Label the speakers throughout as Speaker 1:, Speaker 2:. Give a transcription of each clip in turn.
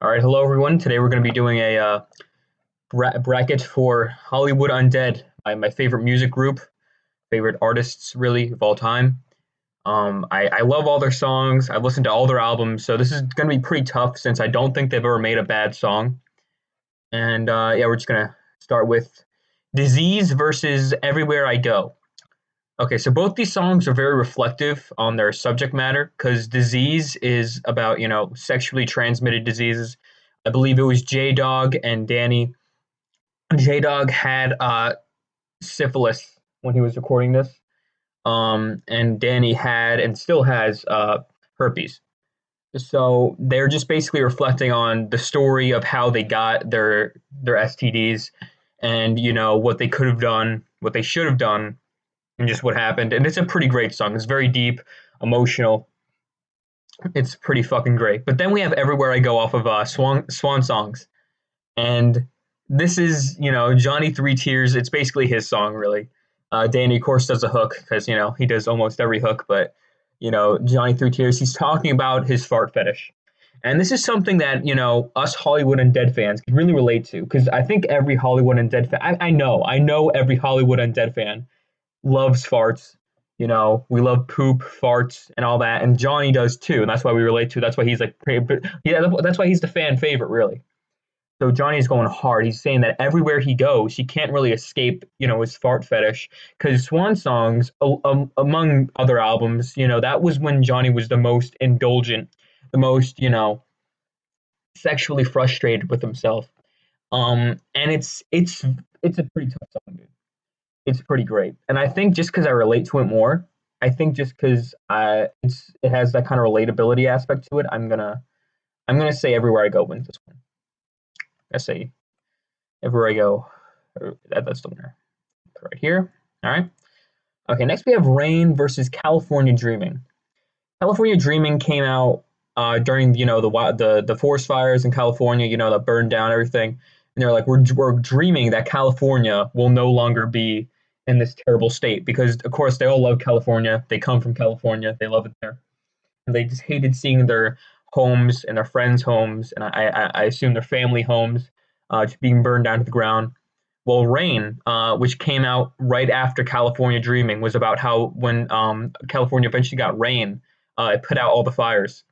Speaker 1: All right, hello everyone. Today we're going to be doing a bracket for Hollywood Undead, my favorite music group, favorite artists really of all time. I love all their songs. I've listened to all their albums, so this is going to be pretty tough since I don't think they've ever made a bad song. And yeah, we're just going to start with Disease versus Everywhere I Go. Okay, so both these songs are very reflective on their subject matter because Disease is about, sexually transmitted diseases. I believe it was J Dog and Danny. J Dog had syphilis when he was recording this, and Danny had and still has herpes. So they're just basically reflecting on the story of how they got their STDs, and what they could have done, what they should have done, and just what happened. And it's a pretty great song. It's very deep, emotional. It's pretty fucking great. But then we have Everywhere I Go off of Swan Songs. And this is, Johnny Three Tears. It's basically his song, really. Danny, of course, does a hook because, he does almost every hook. But, Johnny Three Tears, he's talking about his fart fetish. And this is something that, us Hollywood Undead fans can really relate to because I think every Hollywood Undead fan, I know every Hollywood Undead fan loves farts. We love poop, farts, and all that, and Johnny does too, and that's why we relate to. That's why he's like, yeah, that's why he's the fan favorite, really. So Johnny's going hard. He's saying that everywhere he goes, he can't really escape, his fart fetish. Because Swan Songs, among other albums, that was when Johnny was the most indulgent, the most, sexually frustrated with himself. And it's a pretty tough song, dude. It's pretty great. And I think just because I relate to it more, I think just because it has that kind of relatability aspect to it, I'm gonna say Everywhere I Go wins this one. I say Everywhere I Go, that's the winner. Right here. All right. Okay. Next we have Rain versus California Dreaming. California Dreaming came out during the forest fires in California. That burned down everything, and they're like, we're dreaming that California will no longer be in this terrible state because, of course, they all love California. They come from California. They love it there, and they just hated seeing their homes and their friends' homes, and I assume their family homes, just being burned down to the ground. Well, Rain, which came out right after California Dreaming, was about how when California eventually got rain, it put out all the fires.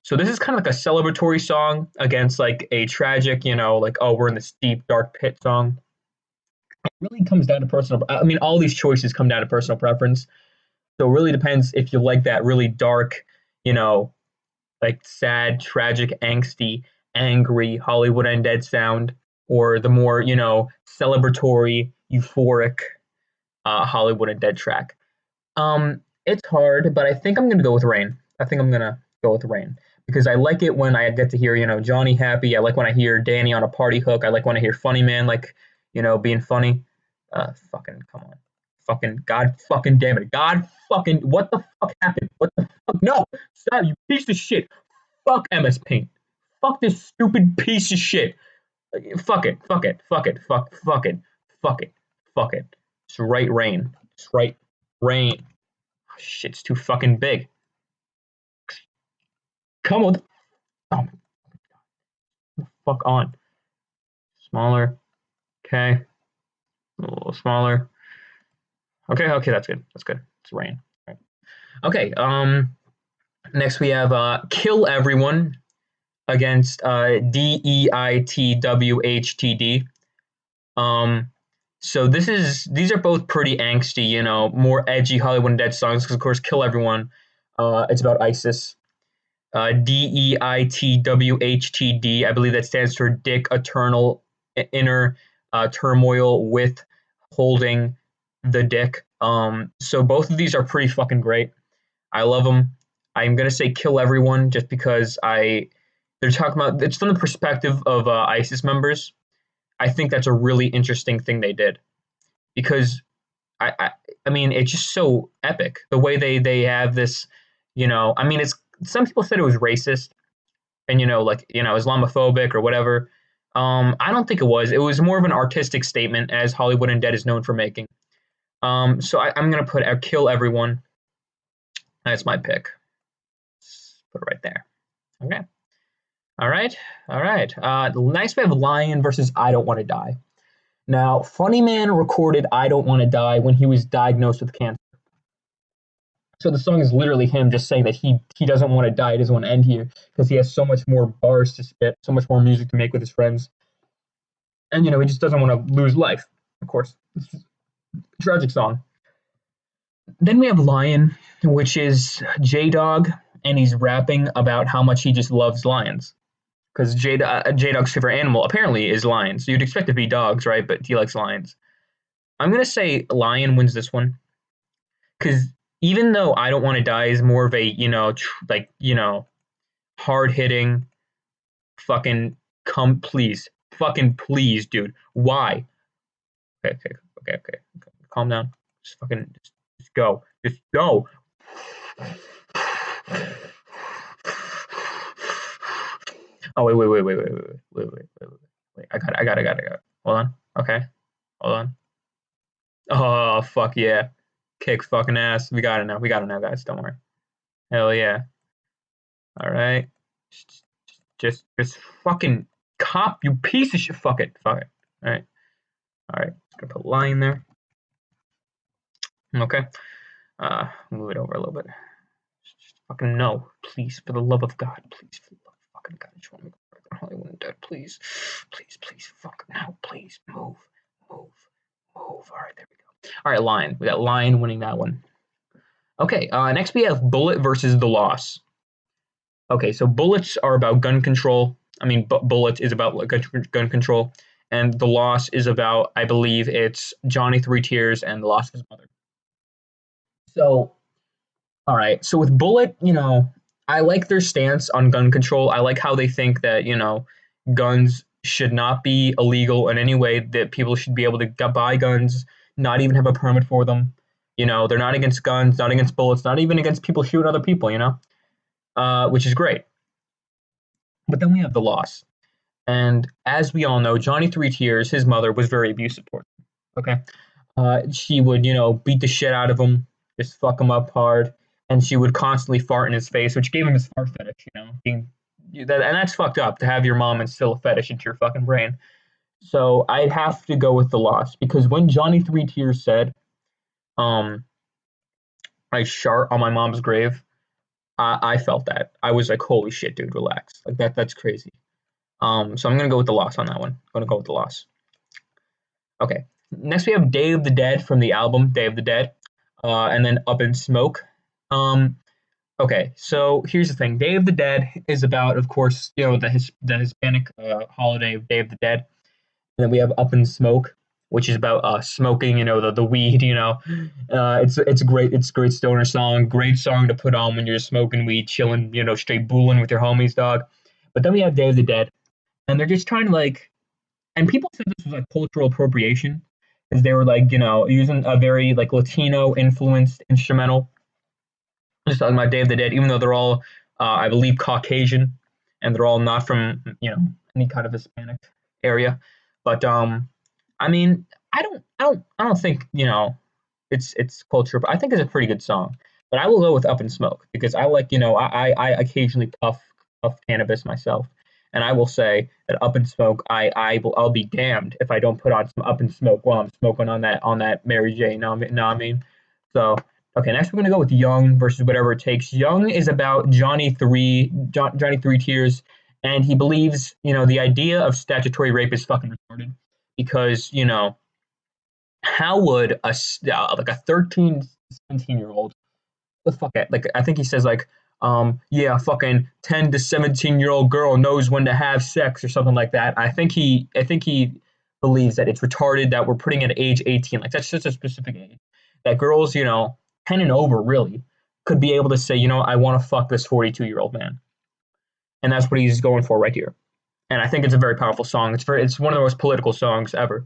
Speaker 1: So this is kind of like a celebratory song against like a tragic, like, oh, we're in this deep dark pit song. It really comes down to personal. I mean, all these choices come down to personal preference. So it really depends if you like that really dark, you know, like sad, tragic, angsty, angry Hollywood Undead sound, or the more, celebratory, euphoric Hollywood Undead track. It's hard, but I think I'm gonna go with Rain. I think I'm gonna go with Rain because I like it when I get to hear, Johnny happy. I like when I hear Danny on a party hook. I like when I hear Funny Man, like, being funny. Fucking come on, fucking God, fucking damn it, God, fucking what the fuck happened? What the fuck? No, stop, you piece of shit. Fuck MS Paint. Fuck this stupid piece of shit. Fuck it. Fuck it. Fuck it. Fuck it. Fuck it. Fuck it. Just write Rain. Just write Rain. Shit's too fucking big. Come on. Oh my fuck on. Smaller. Okay. A little smaller. Okay, okay, that's good. That's good. It's rain. Right. Okay, next we have Kill Everyone against DEITWHTD. So these are both pretty angsty, more edgy Hollywood Dead songs because of course Kill Everyone, it's about ISIS. DEITWHTD. I believe that stands for Dick Eternal Inner Turmoil with Holding the Dick. So both of these are pretty fucking great. I love them. I'm gonna say Kill Everyone just because they're talking about it's from the perspective of ISIS members. I think that's a really interesting thing they did because I I, I mean it's just so epic the way they have this. I mean it's some people said it was racist and like Islamophobic or whatever. I don't think it was. It was more of an artistic statement, as Hollywood Undead is known for making. So I'm gonna put Kill Everyone. That's my pick. Put it right there. Okay. All right, all right. Next we have Lion versus I Don't Want to Die. Now, Funny Man recorded I Don't Want to Die when he was diagnosed with cancer. So the song is literally him just saying that he doesn't want to die, he doesn't want to end here because he has so much more bars to spit, so much more music to make with his friends, and he just doesn't want to lose life. Of course, it's a tragic song. Then we have Lion, which is J Dog, and he's rapping about how much he just loves lions. Because Dog's favorite animal apparently is lions. So you'd expect it to be dogs, right? But he likes lions. I'm gonna say Lion wins this one because even though I Don't Want to Die is more of a hard hitting fucking come please fucking please dude why okay, calm down, just go, oh wait, I got it, hold on, okay, hold on, oh fuck yeah, kick fucking ass, we got it now guys, don't worry, hell yeah, all right, just fucking cop, you piece of shit, fuck it, all right, just gonna put Lion there. Okay. Move it over a little bit. Just fucking no, please, for the love of God, please, for the love of fucking God, I just want to go back on Hollywood Undead, please, please, fuck no, please, move. All right, there we go. All right, Lion. We got Lion winning that one. Okay. Next we have Bullet versus The Loss. Okay, so bullets are about gun control. I mean, Bullet is about gun control, and The Loss is about, I believe, it's Johnny Three Tears and the loss of his mother. So all right. So with Bullet, I like their stance on gun control. I like how they think that, guns should not be illegal in any way, that people should be able to buy guns, not even have a permit for them. They're not against guns, not against bullets, not even against people shooting other people, which is great. But then we have The Loss. And as we all know, Johnny Three Tears, his mother, was very abusive towards him. Okay. She would, beat the shit out of him, just fuck him up hard, and she would constantly fart in his face, which gave him his fart fetish, and that's fucked up to have your mom instill a fetish into your fucking brain. So I'd have to go with The Loss because when Johnny Three Tears said, um, "I shart on my mom's grave," I felt that. I was like, "Holy shit, dude, relax." Like that's crazy. So I'm gonna go with The Loss on that one. I'm gonna go with The Loss. Okay. Next, we have Day of the Dead from the album Day of the Dead, and then Up in Smoke. Um, okay, so here's the thing: Day of the Dead is about, of course, the Hispanic holiday of Day of the Dead. And then we have Up in Smoke, which is about smoking, the weed. It's a great stoner song, great song to put on when you're smoking weed, chilling, straight booling with your homies, dog. But then we have Day of the Dead, and they're just trying to and people said this was like cultural appropriation because they were using a very Latino influenced instrumental. Just talking about Day of the Dead, even though they're all I believe Caucasian and they're all not from any kind of Hispanic area. But I mean I don't think it's culture, but I think it's a pretty good song. But I will go with Up in Smoke because I like I occasionally puff cannabis myself. And I will say that Up in Smoke, I'll be damned if I don't put on some Up in Smoke while I'm smoking on that Mary J. Know what I mean? So okay, next we're gonna go with Young versus Whatever It Takes. Young is about Johnny Three Tears, and he believes the idea of statutory rape is fucking retarded because how would like a 13, 17-year old the fuck it. Like I think he says yeah, fucking 10 to 17-year-old girl knows when to have sex or something like that. I think he believes that it's retarded that we're putting it at age 18. Like that's such a specific age. That girls, 10 and over really could be able to say, I want to fuck this 42-year-old man. And that's what he's going for right here. And I think it's a very powerful song. It's one of the most political songs ever.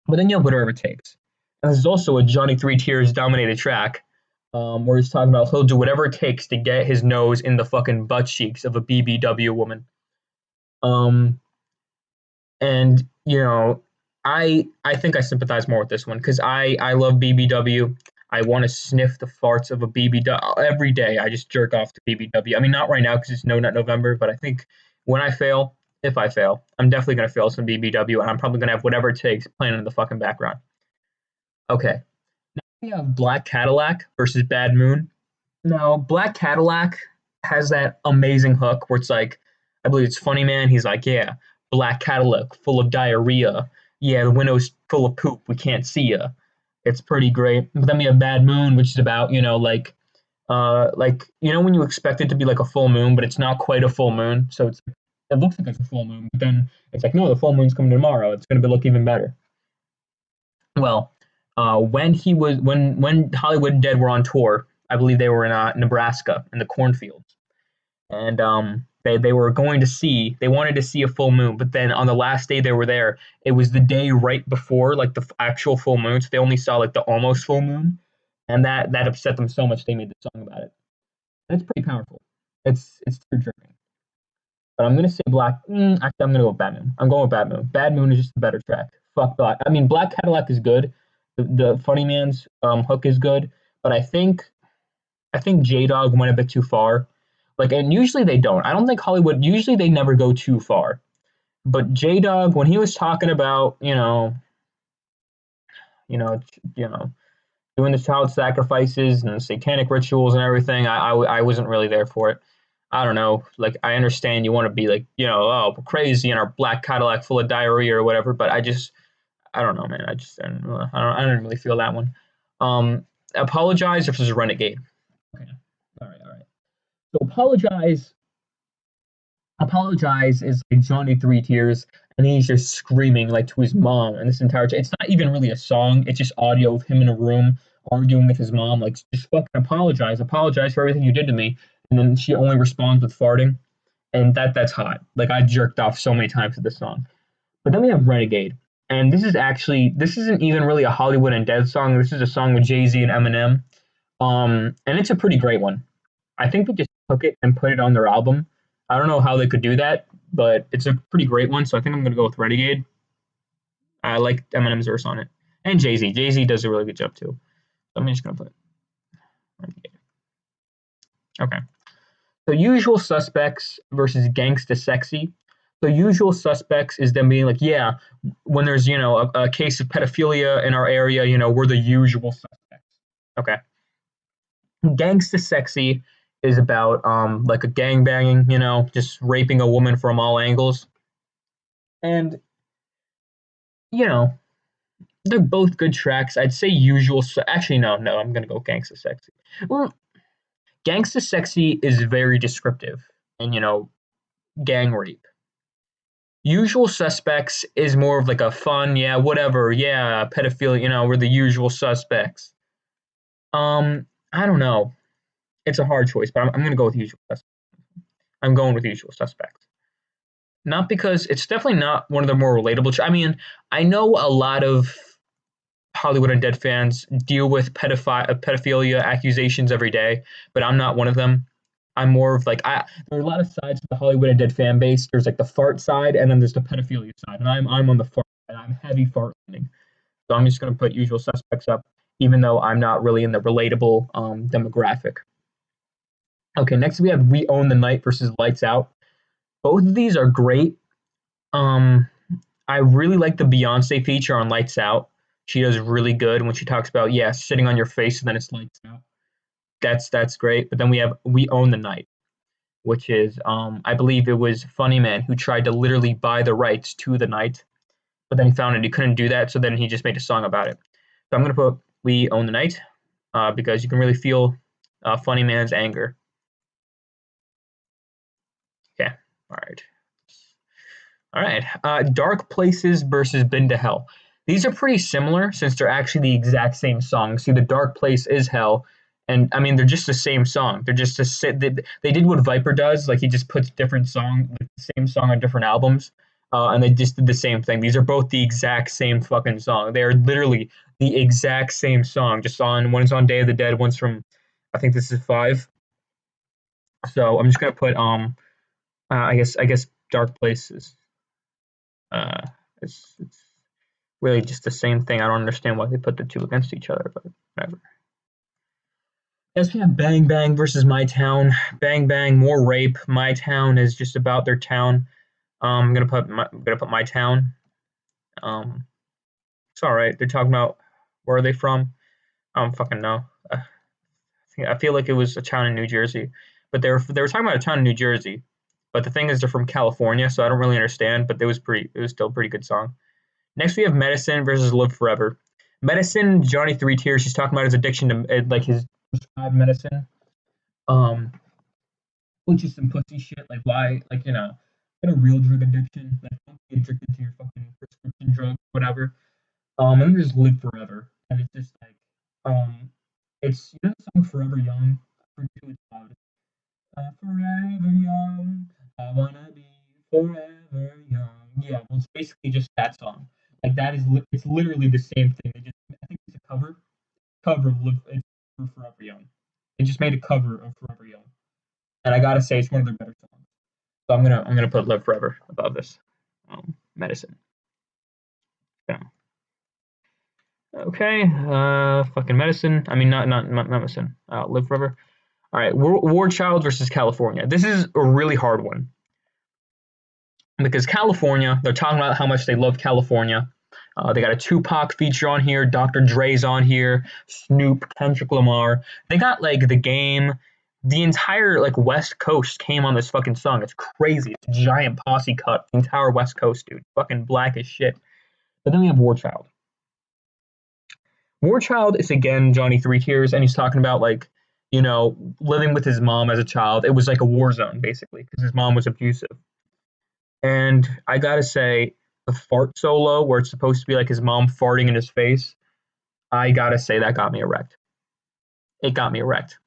Speaker 1: But then you have Whatever It Takes. And this is also a Johnny Three Tears dominated track where he's talking about he'll do whatever it takes to get his nose in the fucking butt cheeks of a BBW woman. Um, and I think I sympathize more with this one because I love BBW. I want to sniff the farts of a BBW every day. I just jerk off to BBW. I mean, not right now because it's No Nut November, but I think when I fail, if I fail, I'm definitely gonna fail some BBW, and I'm probably gonna have whatever it takes playing in the fucking background. Okay, we have Black Cadillac versus Bad Moon. Now, Black Cadillac has that amazing hook where it's like, I believe it's Funny Man. He's like, yeah, Black Cadillac full of diarrhea. Yeah, the window's full of poop. We can't see ya. It's pretty great. But then we have Bad Moon, which is about, when you expect it to be like a full moon, but it's not quite a full moon. So it looks like it's a full moon, but then it's like, no, the full moon's coming tomorrow. It's going to look even better. Well, when Hollywood Undead were on tour, I believe they were in Nebraska in the cornfields, and they were going to see they wanted to see a full moon, but then on the last day they were there, it was the day right before like the actual full moon, so they only saw like the almost full moon, and that upset them so much they made the song about it. That's pretty powerful. It's tear jerking. But I'm gonna say Black. Actually, I'm gonna go with Bad Moon. I'm going with Bad Moon. Bad Moon is just a better track. Fuck Black. I mean, Black Cadillac is good. The Funny Man's hook is good, but I think J Dog went a bit too far. Like, and usually they don't. I don't think Hollywood. Usually they never go too far. But J Dog, when he was talking about, you know, you know, doing the child sacrifices and satanic rituals and everything, I wasn't really there for it. I don't know. Like, I understand you want to be like, oh, crazy in our black Cadillac full of diarrhea or whatever, but I don't know, man. I don't really feel that one. Apologize versus Renegade. Okay. All right. So apologize is like Johnny Three Tears, and he's just screaming like to his mom, and this entire it's not even really a song. It's just audio of him in a room arguing with his mom, like just fucking apologize for everything you did to me, and then she only responds with farting, and that's hot. Like I jerked off so many times to this song. But then we have Renegade, and this isn't even really a Hollywood Undead song. This is a song with Jay Z and Eminem, and it's a pretty great one. I think they just took it and put it on their album. I don't know how they could do that, but it's a pretty great one. So I think I'm gonna go with Renegade. I like Eminem's verse on it, and Jay Z. Jay Z does a really good job too. So I'm just gonna put Renegade. Okay. So Usual Suspects versus Gangsta Sexy. So Usual Suspects is them being like, yeah, when there's a case of pedophilia in our area, we're the usual suspects. Okay. Gangsta Sexy is about like a gang banging, just raping a woman from all angles. And you know, they're both good tracks. I'd say actually no, I'm gonna go Gangsta Sexy. Well, Gangsta Sexy is very descriptive and gang rape. Usual Suspects is more of like a fun, yeah, whatever, yeah, pedophilia, we're the usual suspects. I don't know. It's a hard choice, but I'm going to go with Usual Suspects. I'm going with Usual Suspects. Not because it's definitely not one of the more relatable. I mean, I know a lot of Hollywood Undead fans deal with pedophilia accusations every day, but I'm not one of them. I'm more of like there are a lot of sides to the Hollywood Undead fan base. There's like the fart side, and then there's the pedophilia side, and I'm on the fart side. I'm heavy fart leaning, so I'm just going to put Usual Suspects up, even though I'm not really in the relatable demographic. Okay, next we have We Own the Night versus Lights Out. Both of these are great. Um, I really like the Beyonce feature on Lights Out. She does really good when she talks about sitting on your face and then it's lights out. That's great. But then we have We Own the Night, which is I believe it was Funny Man who tried to literally buy the rights to the night, but then he found out he couldn't do that, so then he just made a song about it. So I'm gonna put We Own the Night because you can really feel Funny Man's anger. Okay, all right. All right. Dark Places versus Been to Hell. These are pretty similar since they're actually the exact same song. See, the Dark Place is Hell, and I mean they're just the same song. They're just they did what Viper does, like he just puts different song, like the same song on different albums, and they just did the same thing. These are both the exact same fucking song. They are literally the exact same song. Just on one's on Day of the Dead, one's from, I think this is 5. So I'm just gonna put I guess Dark Places. Uh, it's really just the same thing. I don't understand why they put the two against each other, but whatever. Yes, we have Bang Bang versus My Town. Bang Bang, more rape. My Town is just about their town. I'm gonna put My Town. Um, it's all right. They're talking about where are they from? I don't fucking know. I feel like it was a town in New Jersey, but they were talking about a town in New Jersey. But the thing is, they're from California, so I don't really understand. But it was still a pretty good song. Next, we have Medicine versus Live Forever. Medicine, Johnny Three Tears. He's talking about his addiction to like his prescribed medicine. Um, which is some pussy shit. Like why, like get a real drug addiction. Like don't be addicted to your fucking prescription drug, whatever. And then just live forever. And it's just like, it's the song Forever Young. I forget who it's about. Forever young, I wanna be forever young. Yeah, well, it's basically just that song. Like that is, it's literally the same thing. I think it's a cover of It's for Forever Young. They just made a cover of Forever Young, and I gotta say it's one of their better songs. So I'm gonna put Live Forever above this. Medicine. Yeah. Okay. Fucking medicine. I mean, not medicine. Live Forever. All right. War Child versus California. This is a really hard one because California, they're talking about how much they love California. They got a Tupac feature on here, Dr. Dre's on here, Snoop, Kendrick Lamar. They got like The Game. The entire like West Coast came on this fucking song. It's crazy. It's a giant posse cut. The entire West Coast, dude. Fucking black as shit. But then we have War Child. War Child is again Johnny Three Tears, and he's talking about like, living with his mom as a child. It was like a war zone basically because his mom was abusive. And I gotta say, the fart solo where it's supposed to be like his mom farting in his face, I gotta say that got me erect. It got me erect.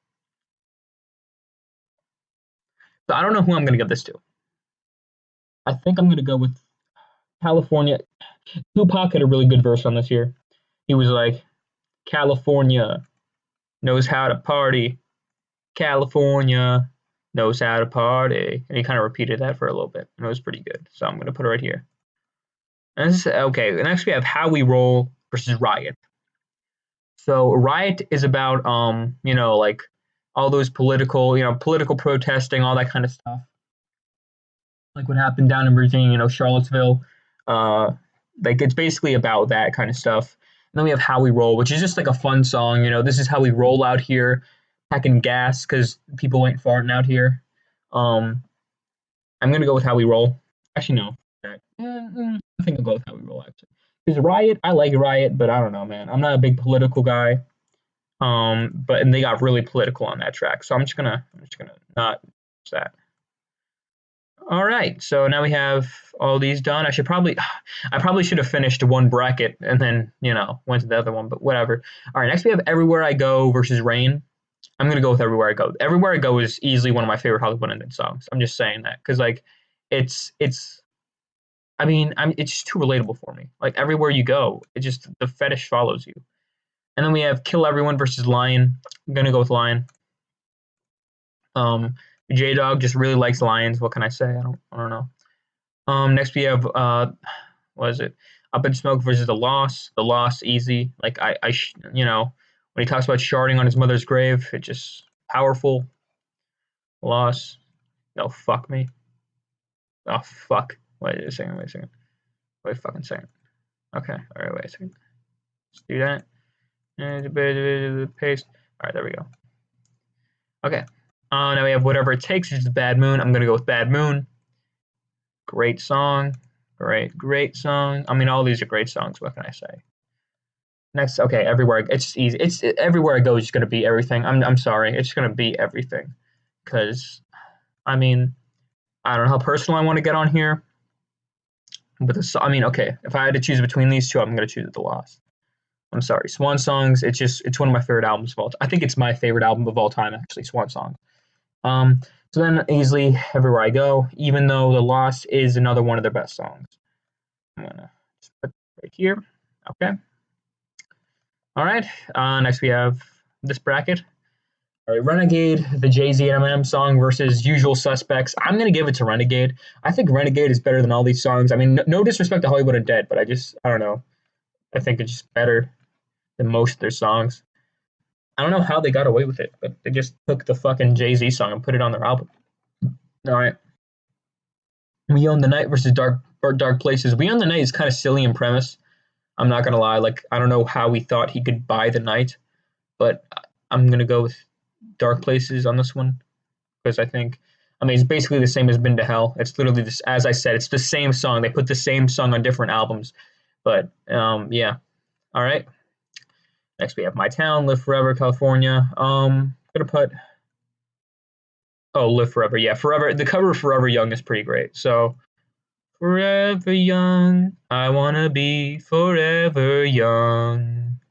Speaker 1: So I don't know who I'm gonna give this to. I think I'm gonna go with California. Tupac had a really good verse on this here. He was like, California knows how to party. California knows how to party. And he kind of repeated that for a little bit. And it was pretty good. So I'm gonna put it right here. And this is, okay, next we have How We Roll versus Riot. So Riot is about like all those political protesting, all that kind of stuff. Like what happened down in Virginia, Charlottesville. Uh like it's basically about that kind of stuff. And then we have How We Roll, which is just like a fun song. This is how we roll out here, packing gas because people ain't farting out here. Um I'm gonna go with How We Roll. Actually, no. I think I'll go with How We Roll actually. Because Riot, I like Riot, but I don't know, man. I'm not a big political guy. But and they got really political on that track. So I'm just gonna not use that. All right. So now we have all these done. I probably should have finished one bracket and then, went to the other one, but whatever. All right. Next we have Everywhere I Go versus Rain. I'm gonna go with Everywhere I Go. Everywhere I Go is easily one of my favorite Hollywood Undead songs. I'm just saying that because like, it's. I mean, it's just too relatable for me. Like everywhere you go, it just the fetish follows you. And then we have Kill Everyone versus Lion. I'm gonna go with Lion. Um, J Dog just really likes lions. What can I say? I don't know. Next we have what is it? Up in Smoke versus The Loss. The Loss easy. Like when he talks about sharding on his mother's grave, it just powerful. Loss. No, fuck me. Oh fuck. Wait a second. Wait a fucking second. Okay. All right. Wait a second. Let's do that. Paste. All right. There we go. Okay. Now we have Whatever It Takes, which is Bad Moon. I'm gonna go with Bad Moon. Great song. Great song. I mean, all these are great songs. What can I say? Next, okay, Everywhere. It's just easy. Everywhere I go is just gonna be everything. I'm sorry. It's just gonna be everything. Because, I mean, I don't know how personal I want to get on here. But I mean, okay, if I had to choose between these two, I'm gonna choose The Lost. I'm sorry. Swan Songs. It's one of my favorite albums of all time. I think it's my favorite album of all time, actually. Swan Songs. So then easily Everywhere I Go, even though The Lost is another one of their best songs. I'm gonna just put it right here. Okay. All right. Next we have this bracket. All right, Renegade, the Jay-Z and Eminem song versus Usual Suspects. I'm gonna give it to Renegade. I think Renegade is better than all these songs. I mean, no disrespect to Hollywood Undead, but I don't know. I think it's just better than most of their songs. I don't know how they got away with it, but they just took the fucking Jay-Z song and put it on their album. All right. We Own the Night versus Dark Places. We Own the Night is kind of silly in premise. I'm not gonna lie. Like, I don't know how he thought he could buy the night, but I'm gonna go with Dark Places on this one because I mean, it's basically the same as Been to Hell. It's literally this, as I said, it's the same song. They put the same song on different albums, but yeah. All right. Next we have My Town, Live Forever, California. Gonna put Live Forever. Yeah, Forever. The cover of Forever Young is pretty great. So forever young, I wanna be forever young.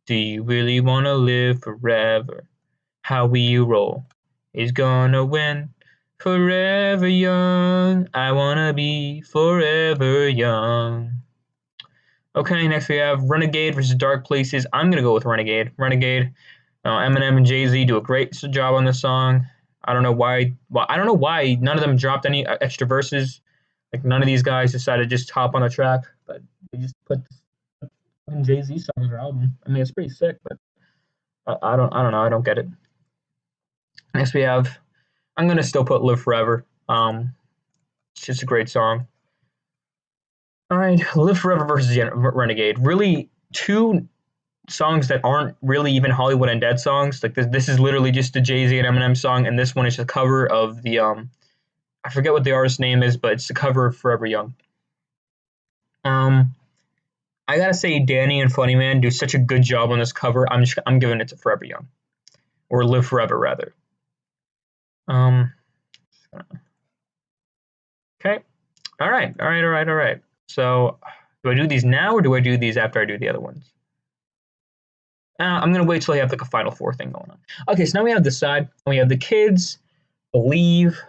Speaker 1: Do you really wanna live forever? How we roll is gonna win. Forever young, I wanna be forever young. Okay, next we have Renegade versus Dark Places. I'm gonna go with Renegade. Renegade. Eminem and Jay-Z do a great job on this song. I don't know why. Well, I don't know why none of them dropped any extra verses. Like none of these guys decided to just hop on the track, but they just put Jay-Z song on their album. I mean, it's pretty sick, but I don't know. I don't get it. Next we have. I'm gonna still put Live Forever. It's just a great song. All right, Live Forever versus Renegade. Really, two songs that aren't really even Hollywood Undead songs. Like this is literally just the Jay-Z and Eminem song, and this one is a cover of the I forget what the artist's name is, but it's the cover of Forever Young. I gotta say, Danny and Funny Man do such a good job on this cover. I'm giving it to Forever Young, or Live Forever rather. Okay. All right. So, do I do these now, or do I do these after I do the other ones? I'm gonna wait till I have like a Final Four thing going on. Okay, so now we have this side. We have the kids, Believe,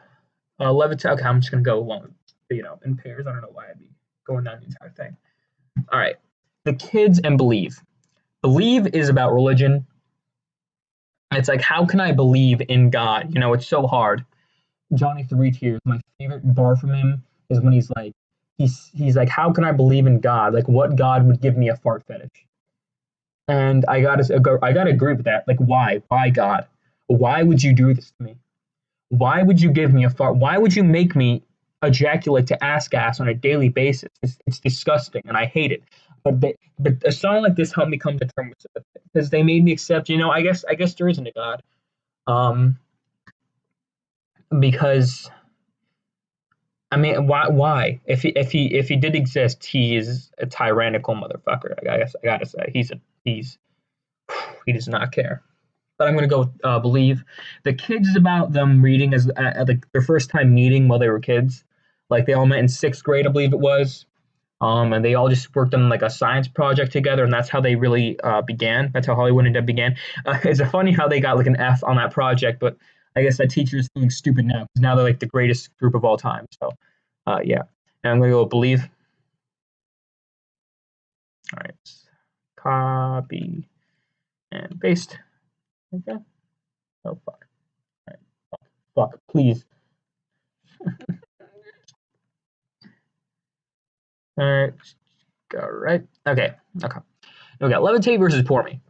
Speaker 1: Levitate. Okay, I'm just gonna go along, in pairs. I don't know why I'd be going down the entire thing. All right, the kids and Believe. Believe is about religion. It's like, how can I believe in God? It's so hard. Johnny Three Tears, my favorite bar from him is when he's like, he's like, how can I believe in God? Like, what God would give me a fart fetish? And I gotta agree with that. Like, why? Why God? Why would you do this to me? Why would you give me a fart? Why would you make me ejaculate to ass gas on a daily basis? It's disgusting, and I hate it. But a song like this helped me come to terms with it because they made me accept. I guess there isn't a God. Because I mean, why? If he did exist, he is a tyrannical motherfucker. I guess I gotta say he does not care. But I'm gonna go with Believe. The kids is about them reading as at their first time meeting while they were kids. Like they all met in sixth grade, I believe it was. And they all just worked on like a science project together, and that's how they really began. That's how Hollywood Undead began. It's funny how they got like an F on that project, but I guess that teacher is feeling stupid now because now they're like the greatest group of all time. So, yeah. And I'm gonna go with Believe. All right, copy and paste. Okay. Oh fuck. All right. Fuck. Please. All right. All right. Okay. We got Levitate versus Pour Me.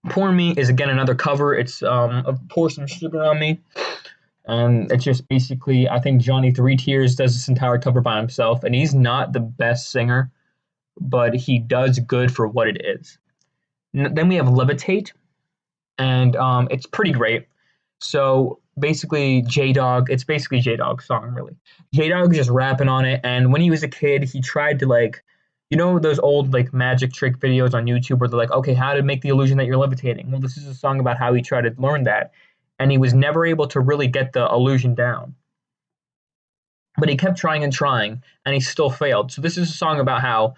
Speaker 1: Pour Me is again another cover. It's Pour Some Sugar on Me. It's just basically, I think Johnny Three Tears does this entire cover by himself, and he's not the best singer, but he does good for what it is. Then we have Levitate, and it's pretty great. So basically, it's basically J Dog's song, really. J Dog just rapping on it, and when he was a kid, he tried to like, those old like magic trick videos on YouTube where they're like, okay, how to make the illusion that you're levitating? Well, this is a song about how he tried to learn that, and he was never able to really get the illusion down. But he kept trying and trying, and he still failed. So this is a song about how,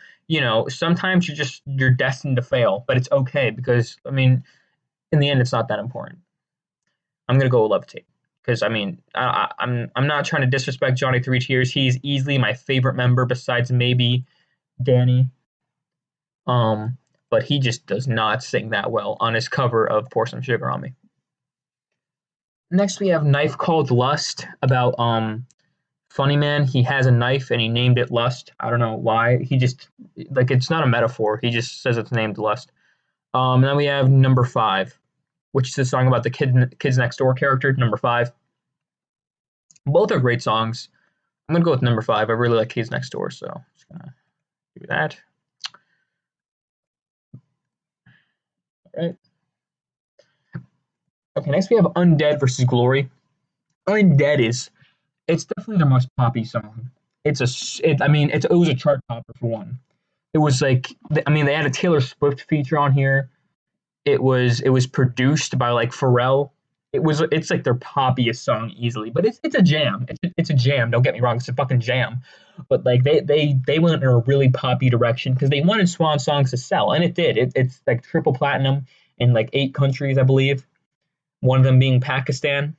Speaker 1: sometimes you're destined to fail, but it's okay because I mean, in the end, it's not that important. I'm gonna go with Levitate because I mean, I'm not trying to disrespect Johnny Three Tears. He's easily my favorite member besides maybe Danny. But he just does not sing that well on his cover of Pour Some Sugar on Me. Next we have Knife Called Lust about Funny Man. He has a knife and he named it Lust. I don't know why. He just like it's not a metaphor. He just says it's named Lust. Then we have number five, which is a song about the kids next door character. Number five. Both are great songs. I'm gonna go with number five. I really like Kids Next Door, so I'm just gonna do that. All right. Okay, next we have Undead versus Glory. Undead is it's definitely their most poppy song. It was a chart topper for one. It was like I mean they had a Taylor Swift feature on here. It was produced by like Pharrell. It's like their poppiest song easily, but it's a jam. It's a jam. Don't get me wrong, it's a fucking jam. But like they went in a really poppy direction because they wanted Swan songs to sell, and it did. It's like triple platinum in like 8 countries, I believe. One of them being Pakistan,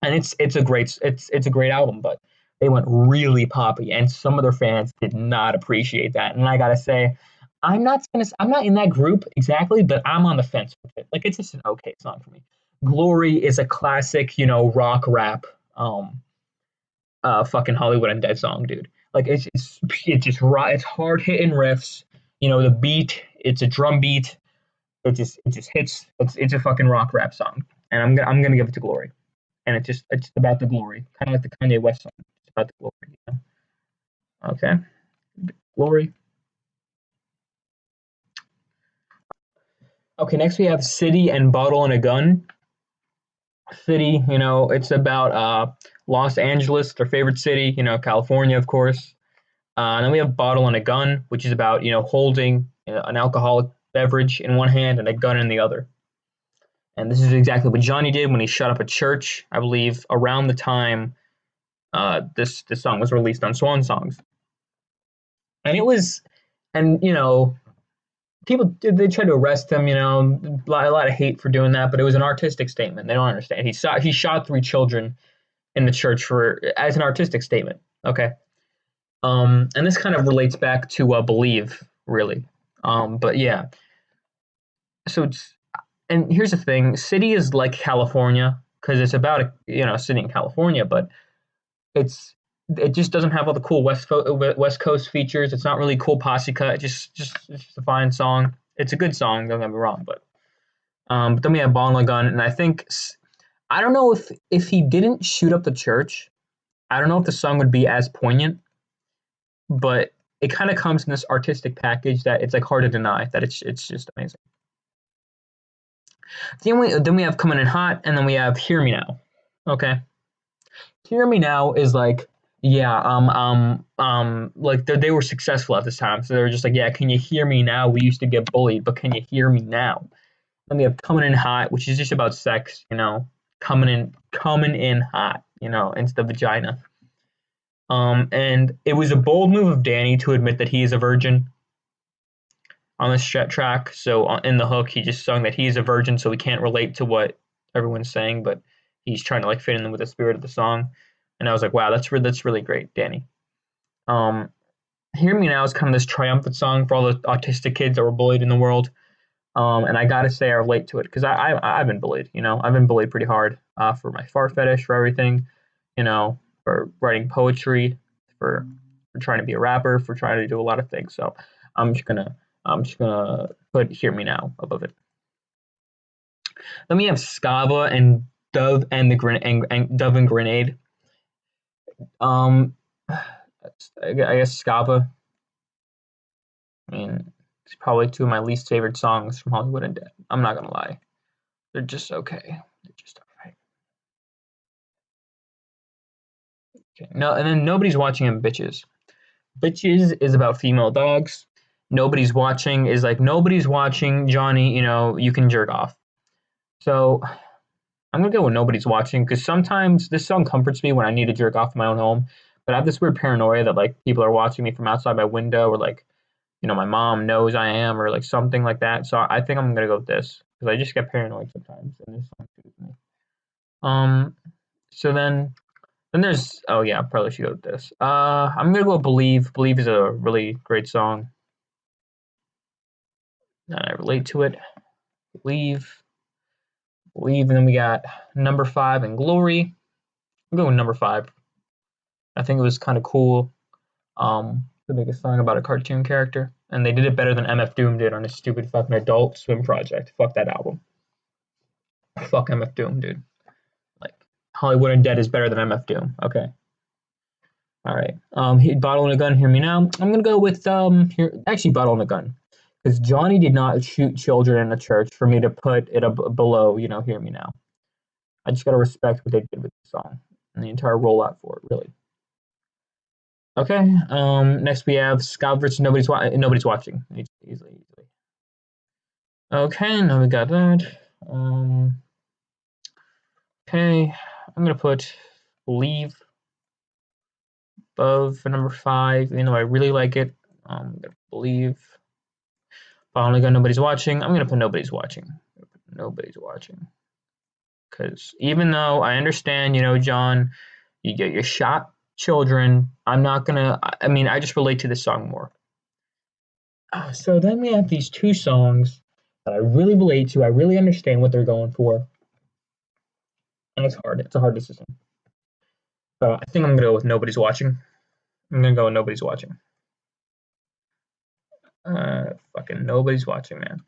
Speaker 1: and it's a great album. But they went really poppy, and some of their fans did not appreciate that. And I gotta say, I'm not in that group exactly, but I'm on the fence with it. Like it's just an okay song for me. Glory is a classic, rock rap, fucking Hollywood Undead song, dude. Like it's hard hitting riffs. The beat, it's a drum beat. It just hits. It's a fucking rock rap song, and I'm gonna give it to Glory. And it's about the glory, kind of like the Kanye West song. It's about the glory. Okay, Glory. Okay, next we have City and Bottle and a Gun. City, it's about Los Angeles, their favorite city, California, of course. And then we have Bottle and a Gun, which is about, holding an alcoholic beverage in one hand and a gun in the other. And this is exactly what Johnny did when he shut up a church, I believe, around the time this song was released on Swan Songs. And it was, and people they tried to arrest him. A lot of hate for doing that, but it was an artistic statement. They don't understand. He shot 3 children in the church for as an artistic statement. Okay, and this kind of relates back to Believe, really. But yeah, so and here's the thing: City is like California because it's about a city in California, but it's it just doesn't have all the cool West Coast features. It's not really cool posse cut. It's just a fine song. It's a good song. Don't get me wrong, but then we have Ball and Gun, and I don't know if he didn't shoot up the church, I don't know if the song would be as poignant, but it kind of comes in this artistic package that it's like hard to deny that it's just amazing. Then we have Coming in Hot, and then we have Hear Me Now. Okay, Hear Me Now is like, yeah, like they were successful at this time, so they were just like, yeah, can you hear me now? We used to get bullied, but can you hear me now? Then we have Coming in Hot, which is just about sex, coming in hot, into the vagina. And it was a bold move of Danny to admit that he is a virgin on this track. So in the hook, he just sung that he's a virgin, so we can't relate to what everyone's saying, but he's trying to like fit in with the spirit of the song. And I was like, wow, that's really great, Danny. Hear Me Now is kind of this triumphant song for all the autistic kids that were bullied in the world. And I gotta say I relate to it because I've been bullied. I've been bullied pretty hard for my fart fetish, for everything, for writing poetry, for trying to be a rapper, for trying to do a lot of things. So I'm just gonna put Hear Me Now above it. Then we have Scava and Dove and Dove and Grenade. I guess Scava. I mean, it's probably two of my least favorite songs from Hollywood Undead. I'm not gonna lie, they're just okay. They're just alright. Okay, no, and then Nobody's Watching him, Bitches. Bitches is about female dogs. Nobody's Watching is like nobody's watching Johnny. You can jerk off. So I'm gonna go with Nobody's Watching because sometimes this song comforts me when I need to jerk off in my own home. But I have this weird paranoia that like people are watching me from outside my window or like my mom knows I am or like something like that. So I think I'm gonna go with this because I just get paranoid sometimes, and this song suits me. So then there's I probably should go with this. I'm gonna go with Believe. Believe is a really great song, and I relate to it. Believe, and then we got number 5 and Glory. I'm going with number 5. I think it was kind of cool to make a song about a cartoon character. and they did it better than MF Doom did on his stupid fucking Adult Swim project. Fuck that album. Fuck MF Doom, dude. Like Hollywood Undead is better than MF Doom. Okay. All right. Bottle and a gun. Hear me now. I'm gonna go with here. Actually, bottle and a gun, because Johnny did not shoot children in a church for me to put it below. Hear me now. I just gotta respect what they did with the song and the entire rollout for it. Really. Okay. Next we have Scott versus Nobody's Watching. Easily. Okay. Now we got that. Okay. I'm gonna put Leave above for number 5, even though I really like it. I'm gonna believe. Finally got Nobody's Watching. I'm gonna put Nobody's Watching. Nobody's Watching. Because even though I understand, John, you get your shot children. I'm not gonna. I mean, I just relate to this song more. So then we have these two songs that I really relate to. I really understand what they're going for, and it's hard. It's a hard decision. So I think I'm gonna go with Nobody's Watching. I'm gonna go with Nobody's Watching. Fucking Nobody's Watching, man.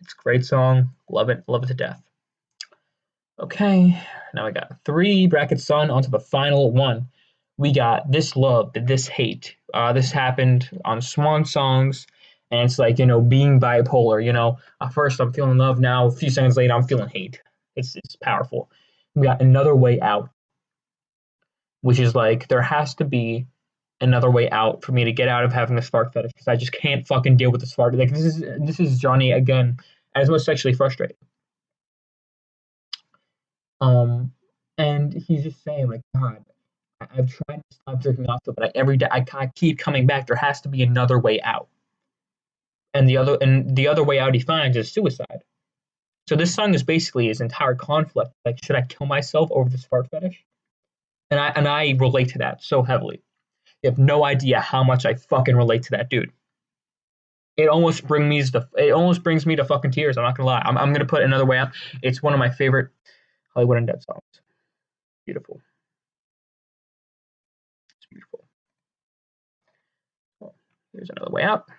Speaker 1: It's a great song. Love it to death. Okay, now we got 3 brackets on onto the final one. We got This Love, This Hate. This happened on Swan Songs, and it's like, being bipolar. At first I'm feeling love, now a few seconds later I'm feeling hate. It's powerful. We got Another Way Out, which is like, there has to be another way out for me to get out of having a fart fetish, because I just can't fucking deal with this fart. Like, this is Johnny again at his most sexually frustrated. And he's just saying, like, God, I've tried to stop jerking off, but every day I keep coming back. There has to be another way out. And the other way out he finds is suicide. So this song is basically his entire conflict. Like, should I kill myself over this fart fetish? And I relate to that so heavily. You have no idea how much I fucking relate to that dude. It almost brings me to fucking tears. I'm not gonna lie. I'm gonna put Another Way Out. It's one of my favorite Hollywood Undead songs. Beautiful. It's beautiful. Well, here's Another Way Out.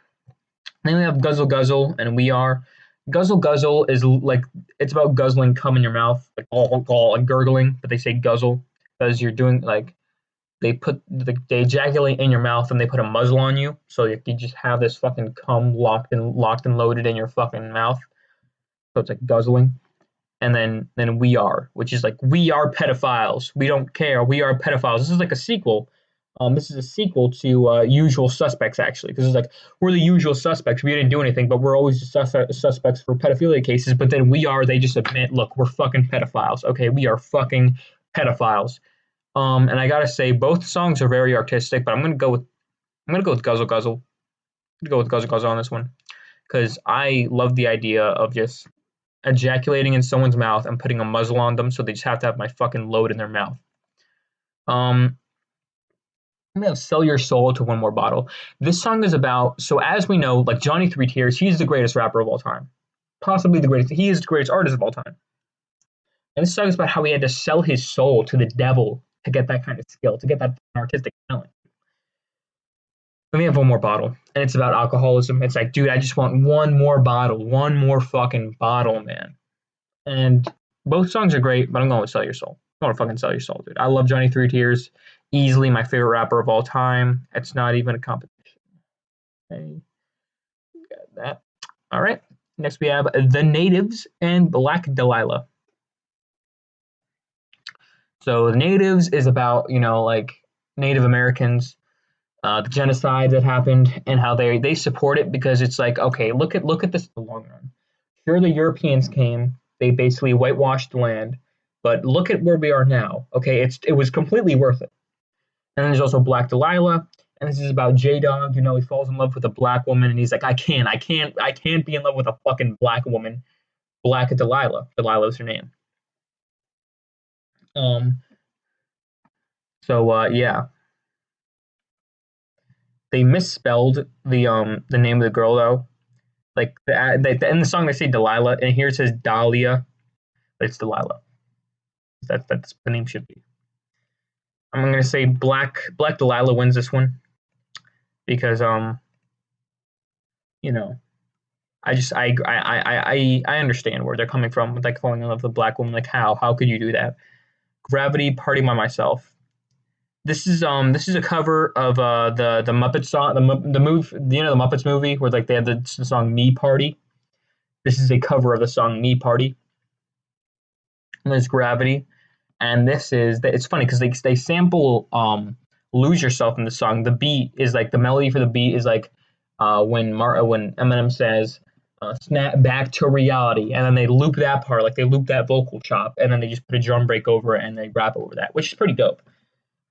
Speaker 1: Then we have Guzzle Guzzle, and We Are. Guzzle Guzzle is like, it's about guzzling cum in your mouth, like like gurgling, but they say guzzle because you're doing like, they ejaculate in your mouth and they put a muzzle on you, so you just have this fucking cum locked and loaded in your fucking mouth. So it's like guzzling. And then We Are, which is like, we are pedophiles. We don't care. We are pedophiles. This is like a sequel. This is a sequel to Usual Suspects, actually, because it's like, we're the usual suspects. We didn't do anything, but we're always the suspects for pedophilia cases. But then We Are, they just admit, look, we're fucking pedophiles. Okay, we are fucking pedophiles. And I gotta say, both songs are very artistic, but I'm gonna go with Guzzle Guzzle. I'm gonna go with Guzzle Guzzle on this one, because I love the idea of just ejaculating in someone's mouth and putting a muzzle on them, so they just have to have my fucking load in their mouth. I'm gonna have Sell Your Soul to One More Bottle. This song is about, so as we know, like Johnny Three Tears, he's the greatest rapper of all time. Possibly the greatest. He is the greatest artist of all time. And this song is about how he had to sell his soul to the devil to get that kind of skill, to get that artistic talent. Let me have One More Bottle. And it's about alcoholism. It's like, dude, I just want one more bottle. One more fucking bottle, man. And both songs are great, but I'm going with Sell Your Soul. I want to fucking Sell Your Soul, dude. I love Johnny Three Tears. Easily my favorite rapper of all time. It's not even a competition. Okay. Got that. All right. Next we have The Natives and Black Delilah. So The Natives is about, like Native Americans, the genocide that happened, and how they support it, because it's like, okay, look at this in the long run. Sure, the Europeans came, they basically whitewashed the land, but look at where we are now. Okay, it was completely worth it. And then there's also Black Delilah, and this is about J-Dog. He falls in love with a black woman, and he's like, I can't be in love with a fucking black woman. Black Delilah. Delilah is her name. Yeah. They misspelled the name of the girl though. Like in the song they say Delilah, and here it says Dahlia, but it's Delilah. That's the name should be. I'm gonna say Black Delilah wins this one, because you know, I just I understand where they're coming from with like falling in love with a black woman. Like how could you do that? Gravity, Party by Myself. This is a cover of the Muppet song, the move, the Muppets movie where like they had the song Me Party. This is a cover of the song Me Party. And there's Gravity, and this is it's funny because they sample Lose Yourself in the song. The beat is like the melody for the beat is like when Eminem says snap back to reality, and then they loop that part, like they loop that vocal chop, and then they just put a drum break over it and they rap over that, which is pretty dope.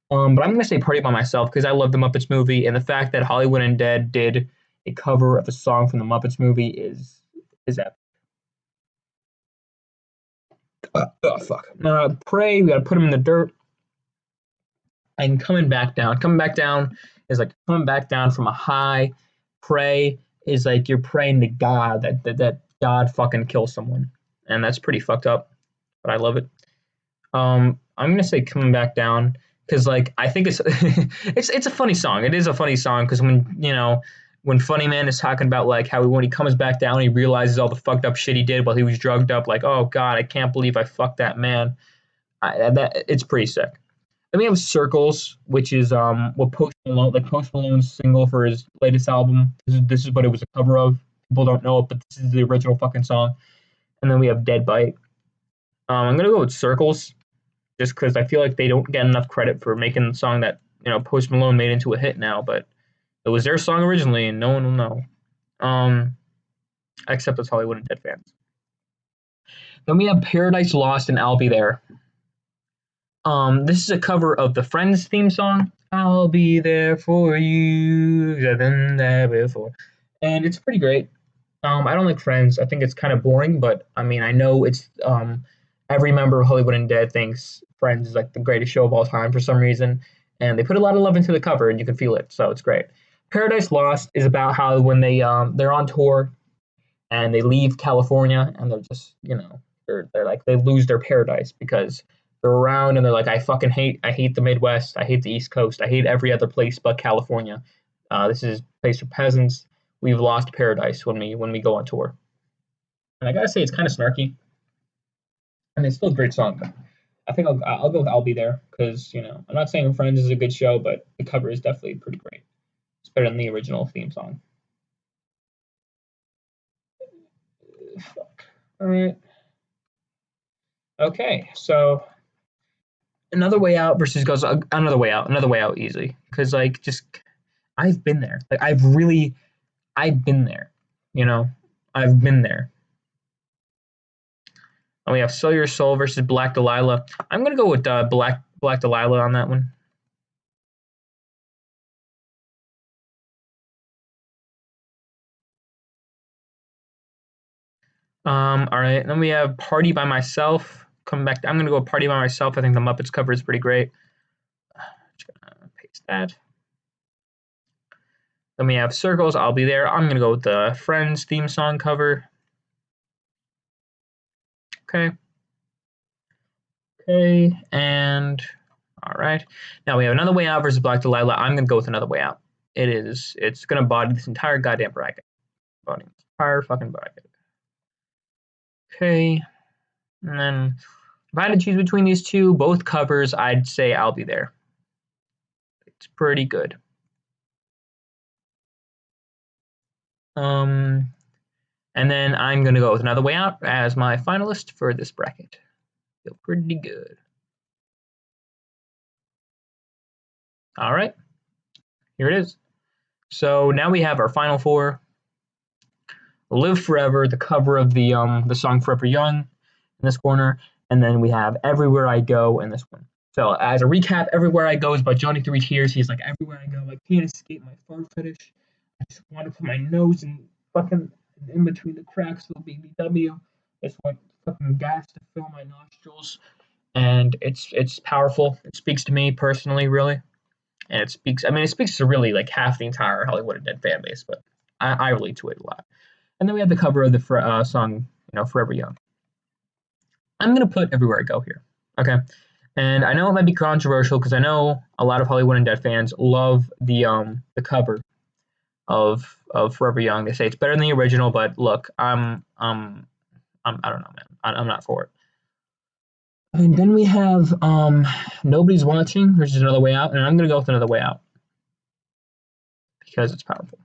Speaker 1: But I'm gonna say Party by Myself because I love the Muppets movie, and the fact that Hollywood Undead did a cover of a song from the Muppets movie is epic. Oh fuck. Pray, we gotta put him in the dirt. And coming back down is like coming back down from a high. Pray is like you're praying to God that God fucking kills someone, and that's pretty fucked up. But I love it. I'm gonna say coming back down because like I think it's it's a funny song. It is a funny song because when Funny Man is talking about like how when he comes back down he realizes all the fucked up shit he did while he was drugged up. Like, oh God, I can't believe I fucked that man. That it's pretty sick. Then we have Circles, which is what Post Malone's single for his latest album. This is what it was a cover of. People don't know it, but this is the original fucking song. And then we have Dead Bite. I'm gonna go with Circles, just because I feel like they don't get enough credit for making the song that Post Malone made into a hit now, but it was their song originally, and no one will know. Except us Hollywood Undead fans. Then we have Paradise Lost and I'll Be There. This is a cover of the Friends theme song. I'll be there for you. I've been there before, and it's pretty great. I don't like Friends. I think it's kind of boring, but I mean, I know it's every member of Hollywood Undead thinks Friends is like the greatest show of all time for some reason, and they put a lot of love into the cover, and you can feel it, so it's great. Paradise Lost is about how when they're on tour and they leave California and they're just they're like they lose their paradise because they're around and they're like I hate the Midwest, I hate the East Coast, I hate every other place but California. This is a place for peasants. We've lost paradise when we go on tour. And I gotta say it's kind of snarky, and it's still a great song. But I think I'll go with I'll Be There because I'm not saying Friends is a good show, but the cover is definitely pretty great. It's better than the original theme song. Fuck. All right. Okay, so Another Way Out versus goes Another Way Out easily because like just I've been there. Like I've been there. You know, I've been there. And we have Sell Your Soul versus Black Delilah. I'm gonna go with Black Delilah on that one. All right. And then we have Party by Myself. Coming back, I'm gonna go with Party by Myself. I think the Muppets cover is pretty great. Just gonna paste that. Then we have Circles. I'll Be There. I'm gonna go with the Friends theme song cover. Okay. Okay. And all right. Now we have Another Way Out versus Black Delilah. I'm gonna go with Another Way Out. It's gonna body this entire goddamn bracket. Body this entire fucking bracket. Okay. And then if I had to choose between these two, both covers, I'd say I'll Be There. It's pretty good. And then I'm gonna go with Another Way Out as my finalist for this bracket. Feel pretty good. All right, here it is. So now we have our final four. Live Forever, the cover of the song Forever Young in this corner, and then we have Everywhere I Go in this one. So as a recap, Everywhere I Go is by Johnny Three Tears. He's like, everywhere I go, I can't escape my fart fetish. I just want to put my nose in between the cracks of the BBW. It's like fucking gas to fill my nostrils, and it's powerful. It speaks to me personally, really, and it speaks to really like half the entire Hollywood Undead fan base, but I relate to it a lot. And then we have the cover of the song, Forever Young. I'm gonna put Everywhere I Go here. Okay. And I know it might be controversial because I know a lot of Hollywood Undead fans love the cover of Forever Young. They say it's better than the original, but look, I don't know, man. I'm not for it. And then we have Nobody's Watching, which is Another Way Out, and I'm gonna go with Another Way Out because it's powerful.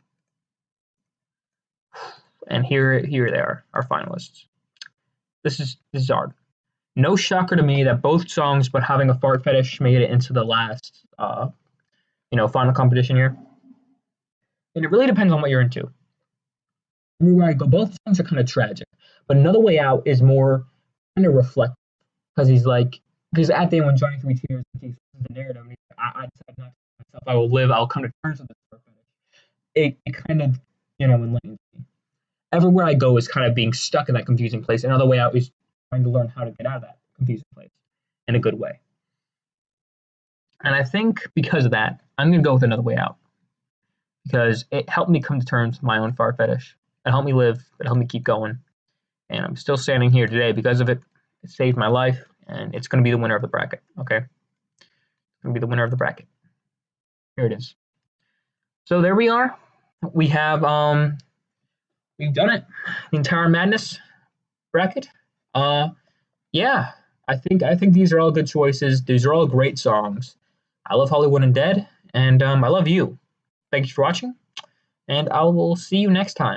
Speaker 1: And here they are, our finalists. This is hard. No shocker to me that both songs, but having a fart fetish made it into the last, final competition here. And it really depends on what you're into. Where I go, both songs are kind of tragic, but Another Way Out is more kind of reflective because because at the end when Johnny Three Tears, he the narrative, and he's like, I decided not to myself. I will live. I'll come to terms with this fart fetish. It kind of enlightens me. Everywhere I go is kind of being stuck in that confusing place. Another Way Out is trying to learn how to get out of that confusing place in a good way. And I think because of that, I'm going to go with Another Way Out because it helped me come to terms with my own fart fetish. It helped me live. It helped me keep going. And I'm still standing here today because of it. It saved my life, and it's going to be the winner of the bracket. Okay? It's going to be the winner of the bracket. Here it is. So there we are. We have we've done it. The entire Madness bracket. Yeah, I think these are all good choices. These are all great songs. I love Hollywood Undead, and I love you. Thank you for watching, and I will see you next time.